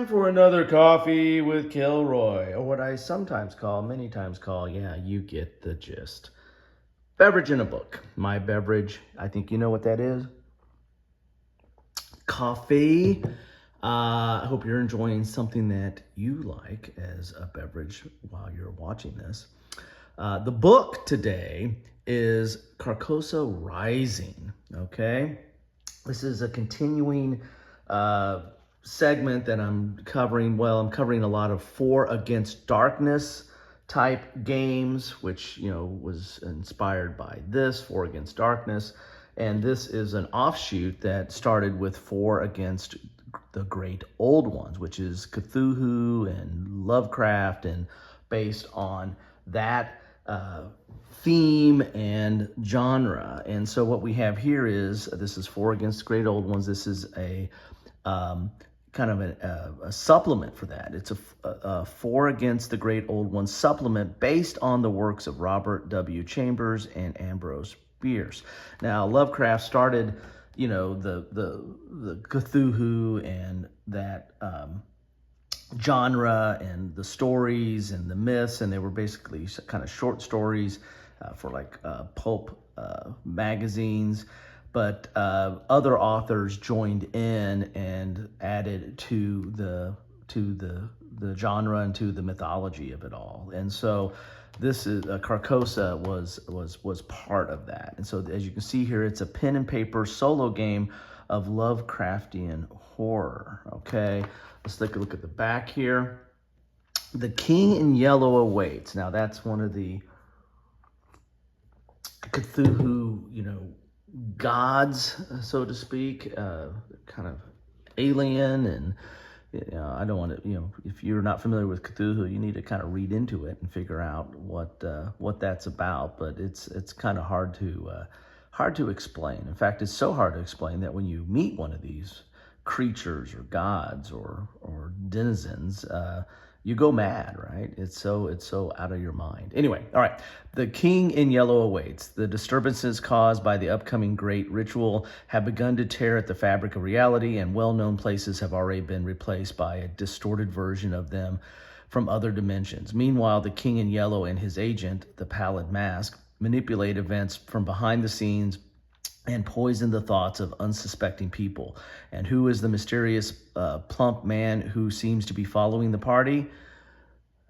Time for another coffee with Kilroy, or what I sometimes call, many times call, yeah, you get the gist. Beverage in a book. My beverage, I think you know what that is. Coffee. I hope you're enjoying something that you like as a beverage while you're watching this. The book today is Carcosa Rising, okay? This is a continuing segment that I'm covering. Well, I'm covering a lot of For Against Darkness type games, which, was inspired by this, For Against Darkness. And this is an offshoot that started with For Against the Great Old Ones, which is Cthulhu and Lovecraft, and based on that theme and genre. And so what we have here is, this is For Against the Great Old Ones. This is a kind of a supplement for that. It's a For Against the Great Old Ones supplement based on the works of Robert W. Chambers and Ambrose Bierce. Now, Lovecraft started, the Cthulhu and that genre and the stories and the myths, and they were basically kind of short stories for like pulp magazines. But other authors joined in and added to the genre and to the mythology of it all. And so this is Carcosa was part of that. And so as you can see here, it's a pen and paper solo game of Lovecraftian horror. Okay, let's take a look at the back here. The King in Yellow awaits. Now that's one of the Cthulhu, gods, so to speak, kind of alien. And I don't want to, if you're not familiar with Cthulhu, you need to kind of read into it and figure out what that's about. But it's kind of hard to explain. In fact, it's so hard to explain that when you meet one of these creatures or gods or denizens, you go mad, right? It's so out of your mind. Anyway, all right. The King in Yellow awaits. The disturbances caused by the upcoming great ritual have begun to tear at the fabric of reality, and well-known places have already been replaced by a distorted version of them from other dimensions. Meanwhile, the King in Yellow and his agent, the Pallid Mask, manipulate events from behind the scenes and poison the thoughts of unsuspecting people. And who is the mysterious plump man who seems to be following the party?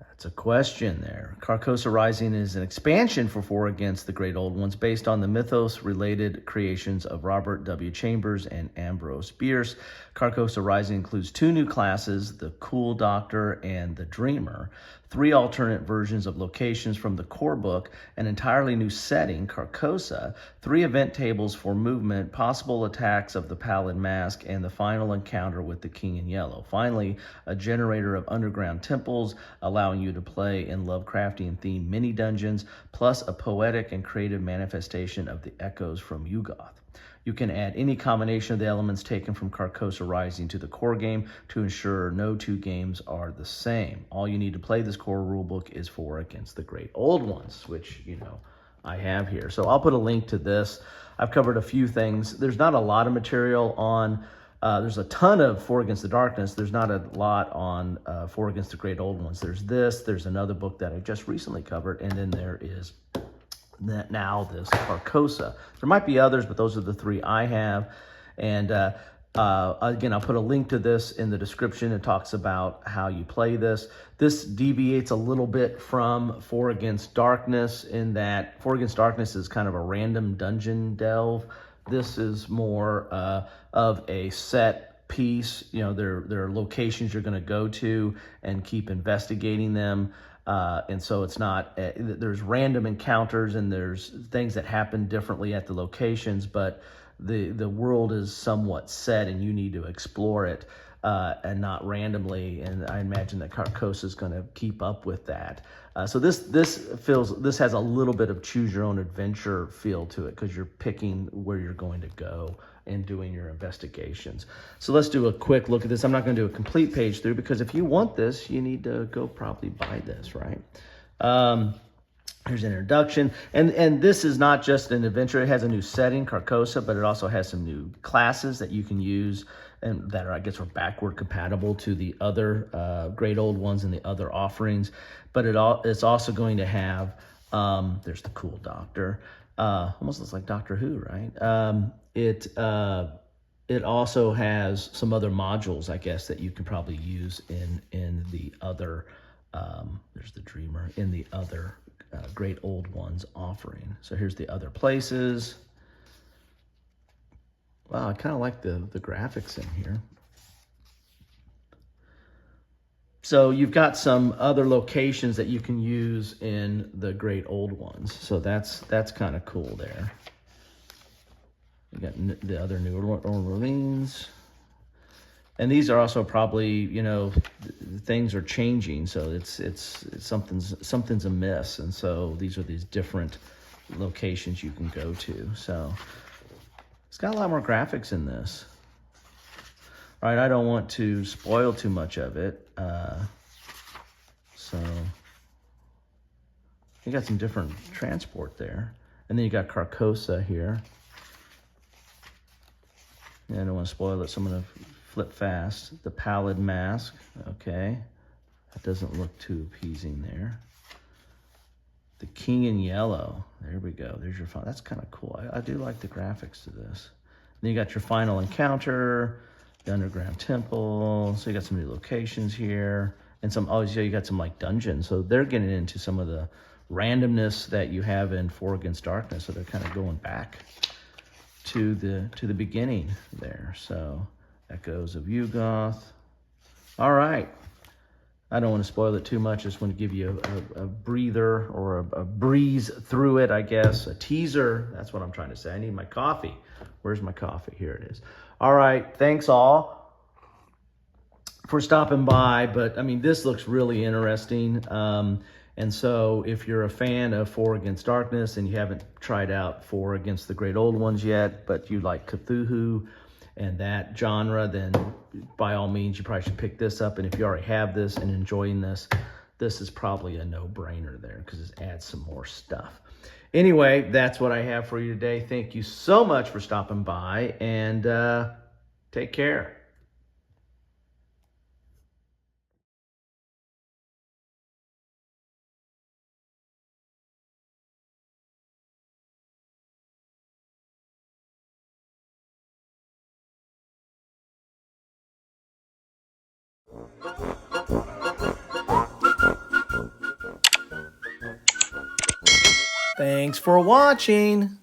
That's a question there. Carcosa Rising is an expansion for Against the Great Old Ones based on the Mythos-related creations of Robert W. Chambers and Ambrose Bierce. Carcosa Rising includes 2 new classes, the Cool Doctor and the Dreamer, 3 alternate versions of locations from the core book, an entirely new setting, Carcosa, 3 event tables for movement, possible attacks of the Pallid Mask, and the final encounter with the King in Yellow. Finally, a generator of underground temples, allowing you to play in Lovecraftian-themed mini-dungeons, plus a poetic and creative manifestation of the echoes from Yuggoth. You can add any combination of the elements taken from Carcosa Rising to the core game to ensure no 2 games are the same. All you need to play this core rulebook is For Against the Great Old Ones, which, I have here. So I'll put a link to this. I've covered a few things. There's not a lot of material on, there's a ton of For Against the Darkness. There's not a lot on For Against the Great Old Ones. There's another book that I just recently covered, and then there is now this Carcosa. There might be others, but those are the 3 I have. And again, I'll put a link to this in the description. It talks about how you play this. This deviates a little bit from For Against Darkness in that For Against Darkness is kind of a random dungeon delve. This is more of a set piece. There are locations you're going to go to and keep investigating them. And so it's not, there's random encounters and there's things that happen differently at the locations, but the world is somewhat set and you need to explore it and not randomly. And I imagine that Carcosa is going to keep up with that. So this has a little bit of choose your own adventure feel to it because you're picking where you're going to go and doing your investigations. So let's do a quick look at this. I'm not going to do a complete page through because if you want this, you need to go probably buy this, right? Here's an introduction. And this is not just an adventure. It has a new setting, Carcosa, but it also has some new classes that you can use and that are, I guess, are backward compatible to the other great old ones and the other offerings. But it's also going to have, there's the cool doctor, almost looks like Doctor Who, right? It also has some other modules, I guess, that you can probably use in the other, there's the Dreamer, in the other great old ones offering. So here's the other places. Wow, I kind of like the graphics in here. So you've got some other locations that you can use in the great old ones. So that's kind of cool there. You got the other New Orleans. And these are also probably, you know, things are changing, so it's something's amiss, and so these are these different locations you can go to. So it's got a lot more graphics in this. All right, I don't want to spoil too much of it, so you got some different transport there, and then you got Carcosa here. Yeah, I don't want to spoil it, so I'm going to flip fast. The Pallid Mask, okay. That doesn't look too appeasing there. The King in Yellow, there we go. There's your final, that's kind of cool. I do like the graphics to this. Then you got your final encounter, the underground temple. So you got some new locations here. And some, oh, yeah, you got some like dungeons. So they're getting into some of the randomness that you have in 4 Against Darkness. So they're kind of going back to the beginning there. So Echoes of Yuggoth. All right. I don't want to spoil it too much. I just want to give you a breather or a breeze through it, I guess. A teaser. That's what I'm trying to say. I need my coffee. Where's my coffee? Here it is. All right. Thanks all for stopping by. But, I mean, this looks really interesting. And so if you're a fan of 4 Against Darkness and you haven't tried out 4 Against the Great Old Ones yet, but you like Cthulhu and that genre, then by all means, you probably should pick this up. And if you already have this and enjoying this, this is probably a no-brainer there because it adds some more stuff. Anyway, that's what I have for you today. Thank you so much for stopping by, and take care. Thanks for watching.